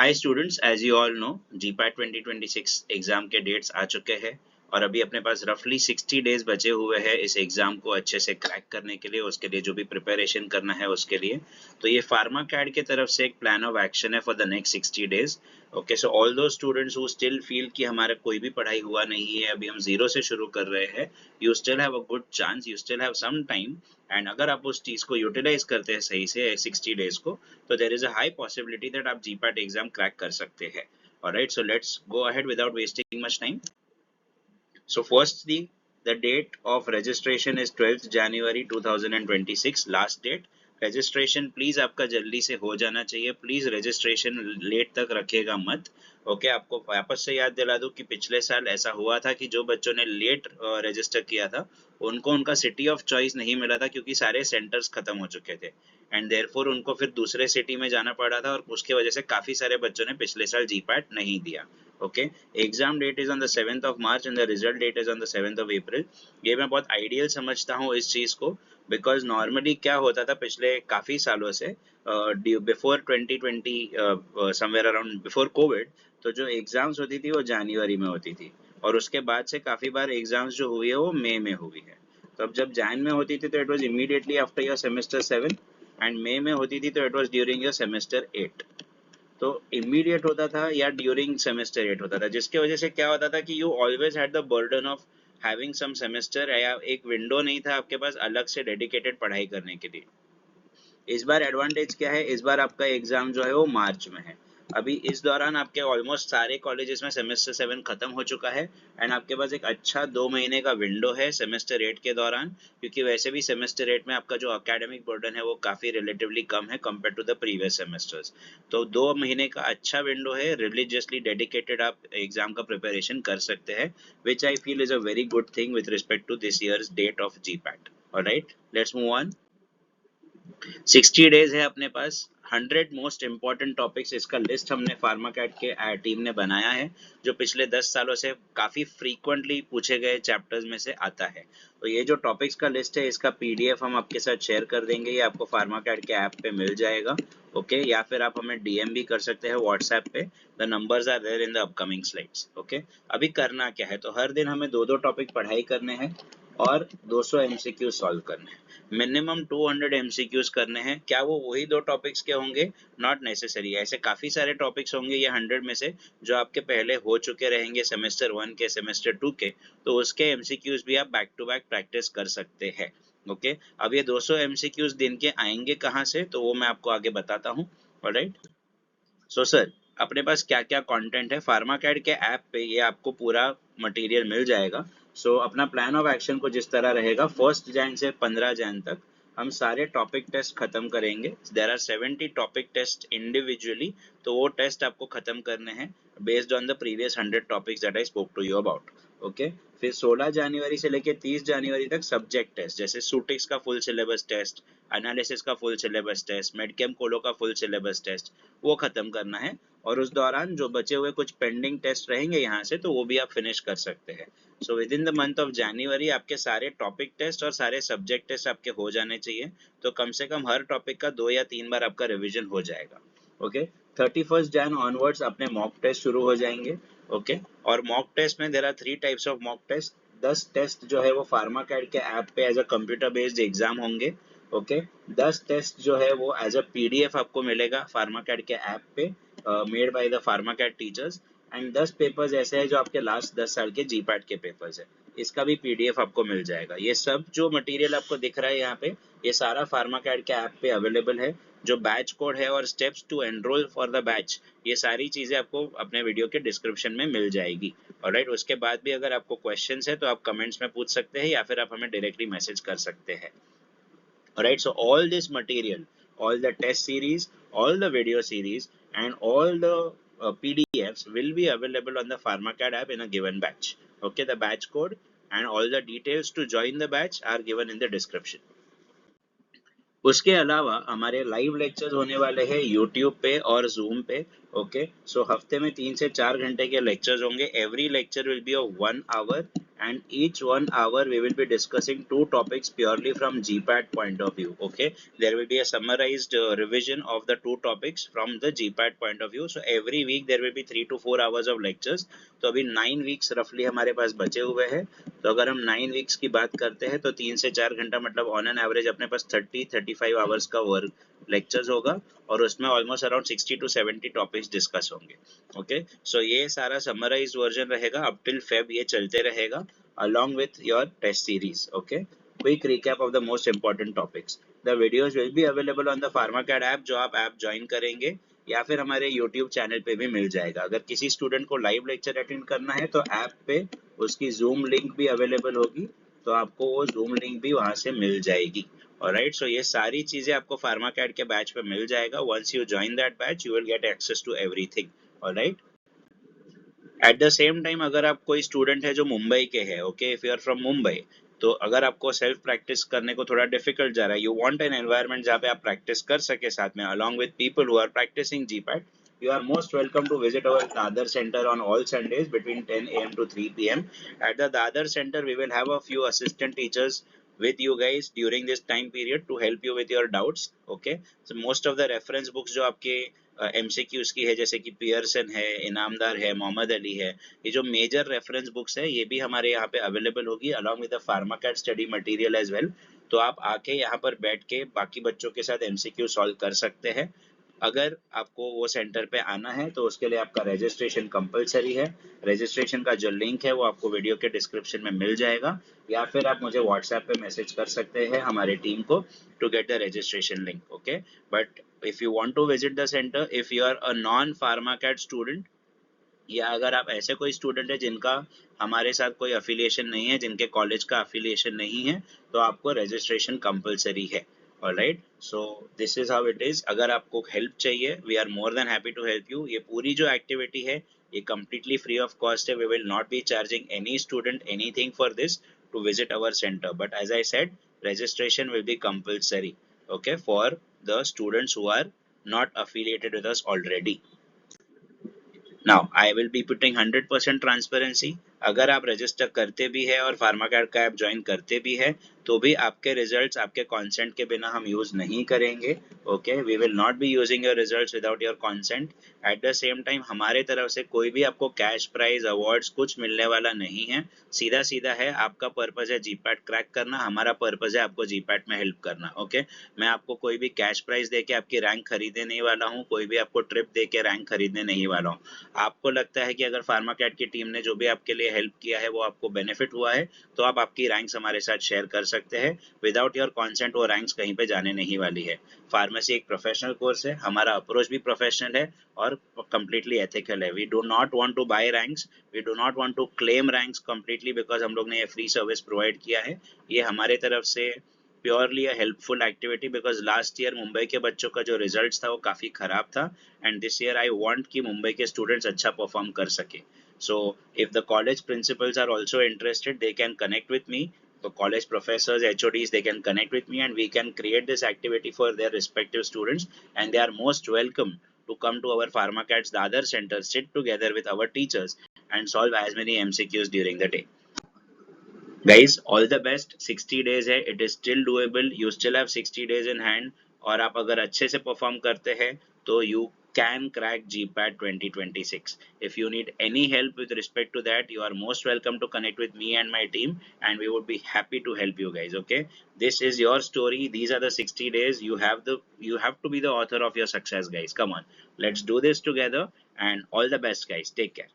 Hi students, as you all know GPAT 2026 exam के dates आ चुके हैं और अभी अपने पास रफली 60 डेज बचे हुए हैं इस एग्जाम को अच्छे से क्रैक करने के लिए, उसके लिए जो भी प्रिपरेशन करना है उसके लिए। तो ये फार्मा कैड की तरफ से एक प्लान ऑफ एक्शन है for the next 60 days. Okay, so all दो स्टूडेंट्स हु स्टिल फील कि हमारा कोई भी पढ़ाई हुआ नहीं है, अभी हम जीरो से शुरू कर रहे हैं, you still have a good chance, you still have some time. And अगर आप उस चीज को यूटिलाइज करते हैं सही से 60 डेज को, तो there is a high possibility that आप GPAT एग्जाम क्रैक कर सकते हैं। Alright, so let's go ahead without wasting much time. So firstly, the date of registration is 12th January 2026, last date. Registration please आपका जल्दी से हो जाना चाहिए, प्लीज रजिस्ट्रेशन लेट तक रखिएगा मत। ओके, आपको वापस से याद दिला दूं कि पिछले साल ऐसा हुआ था कि जो बच्चों ने लेट रजिस्टर किया था उनको उनका सिटी ऑफ चॉइस नहीं मिला था क्योंकि सारे सेंटर्स खत्म हो चुके थे एंड देयरफॉर उनको फिर दूसरे सिटी में जाना पड़ा था और उसके वजह से काफी सारे बच्चों ने पिछले साल जीपैट नहीं दिया। Okay, exam date is on the 7th of March and the result date is on the 7th of April। ये मैं बहुत आइडियल समझता हूँ इस चीज को, बिकॉज नॉर्मली क्या होता था पिछले काफी सालों से before 2020, somewhere around before Covid, तो जो एग्जाम्स होती थी वो जनवरी में होती थी और उसके बाद से काफी बार एग्जाम्स जो हुई है वो मई में हुई है। तो अब जब जैन में होती थी तो it was immediately after your semester 7 and May में होती थी तो it was during your semester 8। तो इमीडिएट होता था या ड्यूरिंग सेमेस्टर 8 होता था, जिसके वजह से क्या होता था कि you always had the burden of having some semester, या एक विंडो नहीं था आपके पास अलग से डेडिकेटेड पढ़ाई करने के लिए। इस बार एडवांटेज क्या है, इस बार आपका एग्जाम जो है वो मार्च में है। अभी इस दौरान आपके ऑलमोस्ट सारे कॉलेजेस में सेमेस्टर 7 खत्म हो चुका है एंड आपके पास एक अच्छा 2 महीने का विंडो है सेमेस्टर 8 के दौरान, क्योंकि वैसे भी सेमेस्टर 8 में आपका जो एकेडमिक बर्डन है वो काफी रिलेटिवली कम है compare to the previous semesters. तो 2 महीने का अच्छा विंडो है, रिलीजियसली डेडिकेटेड आप एग्जाम का प्रिपरेशन कर सकते हैं, which I feel is a very good thing with respect to this year's date of GPAT. Alright, let's move on. 60 days है अपने पास। 100 मोस्ट इंपॉर्टेंट टॉपिक्स, इसका लिस्ट हमने फार्माकैट के टीम ने बनाया है, जो पिछले 10 सालों से काफी फ्रीक्वेंटली पूछे गए चैप्टर्स में से आता है। तो ये जो टॉपिक्स का लिस्ट है इसका पीडीएफ हम आपके साथ शेयर कर देंगे, ये आपको फार्माकैट के ऐप पे मिल जाएगा। ओके, या फिर आप हमें डीएम भी कर सकते हैं व्हाट्सएप पे, the numbers are there in the upcoming slides. Okay, अभी करना क्या है, तो हर दिन हमें 2-2 टॉपिक पढ़ाई करने हैं और 200 एमसीक्यू सॉल्व करने हैं। मिनिमम 200 एमसीक्यूज करने हैं। क्या वो वही 2 टॉपिक्स के होंगे? नॉट नेसेसरी, ऐसे काफी सारे टॉपिक्स होंगे ये 100 में से जो आपके पहले हो चुके रहेंगे सेमेस्टर 1 के, सेमेस्टर 2 के, तो उसके एमसीक्यूज भी आप बैक टू बैक प्रैक्टिस कर सकते हैं। ओके, अब ये 200 एमसीक्यूज दिन के आएंगे कहाँ से, तो वो मैं आपको आगे बताता हूँ। ऑलराइट, सो सर, अपने पास क्या क्या कंटेंट है फार्माकैड के ऐप पे, ये आपको पूरा मटेरियल मिल जाएगा। सो अपना प्लान ऑफ एक्शन को जिस तरह रहेगा, 1 जैन से 15 जैन तक हम सारे टॉपिक टेस्ट खत्म करेंगे। There are 70 topic test individually, तो वो टेस्ट आपको खत्म करने हैं based on the previous 100 topics that I spoke to you about. Okay, फिर 16 जनवरी से लेके 30 जनवरी तक सब्जेक्ट टेस्ट, जैसे सूटिक्स का फुल सिलेबस टेस्ट, एनालिसिस का फुल सिलेबस टेस्ट, मेडकेम कोलो का फुल सिलेबस टेस्ट, वो खत्म करना है। और उस दौरान जो बचे हुए कुछ पेंडिंग टेस्ट रहेंगे यहाँ से, तो वो भी आप फिनिश कर सकते हैं। So with in the month of January आपके सारे टॉपिक टेस्ट और सारे सब्जेक्ट टेस्ट आपके हो जाने चाहिए, तो कम से कम हर टॉपिक का 2 या 3 बार आपका रिविजन हो जाएगा। ओके, 31 जैन ऑनवर्ड्स अपने मॉक टेस्ट शुरू हो जाएंगे। ओके, और मॉक टेस्ट में there are 3 types of mock test. 10 test जो है वो फार्माकैड के ऐप पे as a computer based exam होंगे। ओके, 10 टेस्ट जो है वो एज अ पीडीएफ आपको मिलेगा फार्माकैड के ऐप पे, made by the Pharmacad teachers. And 10 papers ऐसे हैं जो आपके लास्ट 10 साल के जीपैट के पेपर्स है, इसका भी पीडीएफ आपको मिल जाएगा। ये सब जो मटेरियल आपको दिख रहा है यहाँ पे, ये सारा फार्माकैड के ऐप पे अवेलेबल है। जो बैच कोड है और steps to enrol for the batch, ये सारी चीजें आपको अपने वीडियो के डिस्क्रिप्शन में मिल जाएगी। ऑलराइट, उसके बाद भी अगर आपको क्वेश्चंस है तो आप कमेंट्स में पूछ सकते हैं या फिर आप हमें डायरेक्टली मैसेज कर सकते हैं। Alright, so all this material, all the test series, all the video series, and all the PDFs will be available on the PharmaCAD app in a given batch. Okay, the batch code and all the details to join the batch are given in the description. उसके अलावा हमारे live lectures होने वाले हैं YouTube पे और zoom पे। Okay, सो हफ्ते में 3 से 4 घंटे के लेक्चर्स होंगे। Every lecture will be of 1 hour and each 1 hour we will be discussing 2 topics purely from GPAT point of view. Okay, there will be a summarized revision of the 2 topics from the GPAT point of view. So every week there will be 3 to 4 hours of lectures. तो अभी 9 weeks रफली हमारे पास बचे हुए हैं. तो अगर हम 9 वीक्स की बात करते हैं तो 3 से 4 घंटा मतलब ऑन एन एवरेज अपने पास 30-35 आवर्स का वर्क लेक्चर्स होगा और उसमें almost around 60 to 70 topics discuss होंगे. ओके, सो ये सारा समराइज्ड वर्जन रहेगा अप टिल फेब, ये चलते रहेगा along with your test series. Okay, quick recap of the most important topics. The videos will be available on the PharmaCAD app, जो आप app join करेंगे या फिर हमारे YouTube चैनल पे भी मिल जाएगा. अगर किसी स्टूडेंट को लाइव लेक्चर अटेंड करना है तो ऐप पे उसकी जूम लिंक भी अवेलेबल होगी, तो आपको वो जूम लिंक भी वहां से मिल जाएगी. ऑलराइट, सो ये सारी चीजें आपको PharmaCAD के बैच पे मिल जाएगा. Once you join that batch you will get access to everything. Alright, at the same time अगर आप कोई स्टूडेंट है जो मुंबई के है, okay, if you are from Mumbai, तो अगर आपको सेल्फ प्रैक्टिस करने को थोड़ा डिफिकल्ट जा रहा है, यू वांट एन एनवायरनमेंट जहाँ पे आप प्रैक्टिस कर सके साथ में along with people who are practising GPAT, you are most welcome to visit our Dadar center on all Sundays between 10 a.m. to 3 p.m. At the Dadar center, we will have a few assistant teachers with you guys during this time period to help you with your doubts. Okay, so most of the reference books जो आपके MCQs की है, जैसे कि Pearson है, इनामदार है, मोहम्मद अली है, ये जो मेजर रेफरेंस बुक्स है ये भी हमारे यहाँ पे अवेलेबल होगी along with the Pharmacat study material as well. तो आप आके यहाँ पर बैठ के बाकी बच्चों के साथ MCQ सॉल्व कर सकते हैं. अगर आपको वो सेंटर पे आना है तो उसके लिए आपका रजिस्ट्रेशन कंपलसरी है. रजिस्ट्रेशन का जो लिंक है वो आपको वीडियो के डिस्क्रिप्शन में मिल जाएगा, या फिर आप मुझे व्हाट्सएप पे मैसेज कर सकते हैं हमारे टीम को to get the registration link. Okay, but if you want to visit the center, if you are a non pharmacad student, या अगर आप ऐसे कोई स्टूडेंट है जिनका हमारे साथ कोई अफिलिएशन नहीं है, जिनके कॉलेज का अफिलिएशन नहीं है, तो आपको रजिस्ट्रेशन कंपलसरी है. Alright, so this is how it is. अगर आपको हेल्प चाहिए, we are more than happy to help you. ये पूरी जो एक्टिविटी है ये completely फ्री ऑफ कॉस्ट है. We will not be charging any student anything for this to visit our center, but as I said, registration will be compulsory, okay, for the students who are not affiliated with us already. Now I will be putting 100% transparency. अगर आप register करते भी है और फार्माकैड का app join करते भी है तो भी आपके रिजल्ट्स आपके कंसेंट के बिना हम यूज नहीं करेंगे. Okay, we will not be using your results without your consent. At the same time हमारे तरफ से कोई भी आपको कैश प्राइज अवार्ड्स कुछ मिलने वाला नहीं है. सीधा सीधा है, आपका पर्पज है जीपैट क्रैक करना, हमारा पर्पज है आपको जीपैट में हेल्प करना. ओके, मैं आपको कोई भी कैश प्राइज दे के आपकी रैंक खरीदने नहीं वाला हूँ, कोई भी आपको ट्रिप दे के रैंक खरीदने नहीं वाला हूँ. आपको लगता है कि अगर फार्माकैट की टीम ने जो भी आपके लिए हेल्प किया है वो आपको बेनिफिट हुआ है, तो आप आपकी रैंक्स हमारे साथ शेयर कर सकते हैं. विदाउट योर कंसेंट वो रैंक्स कहीं पे जाने नहीं वाली है. फार्मेसी एक प्रोफेशनल कोर्स है, हमारा अप्रोच भी प्रोफेशनल है और कंप्लीटली एथिकल है. We do not want to buy ranks, we do not want to claim ranks completely because हम लोग ने ये फ्री सर्विस प्रोवाइड किया है. ये हमारे तरफ से purely a helpful activity, because last year Mumbai के बच्चों का जो रिजल्ट था वो काफ़ी ख़राब था, and this year I want कि मुंबई के स्टूडेंट्स अच्छा परफॉर्म कर सके. So if the college principals are also interested, they can connect with me. The college professors, HODs, they can connect with me and we can create this activity for their respective students, and they are most welcome to come to our PharmaCAD's Dadar center, sit together with our teachers and solve as many MCQs during the day. Guys, all the best. 60 days है, it is still doable. You still have 60 days in hand. और आप अगर अच्छे से perform करते हैं तो you can crack GPAT 2026. If you need any help with respect to that, you are most welcome to connect with me and my team, and we would be happy to help you guys. Okay, this is your story. These are the 60 days. You have to be the author of your success, guys. Come on, let's do this together, and all the best, guys. Take care.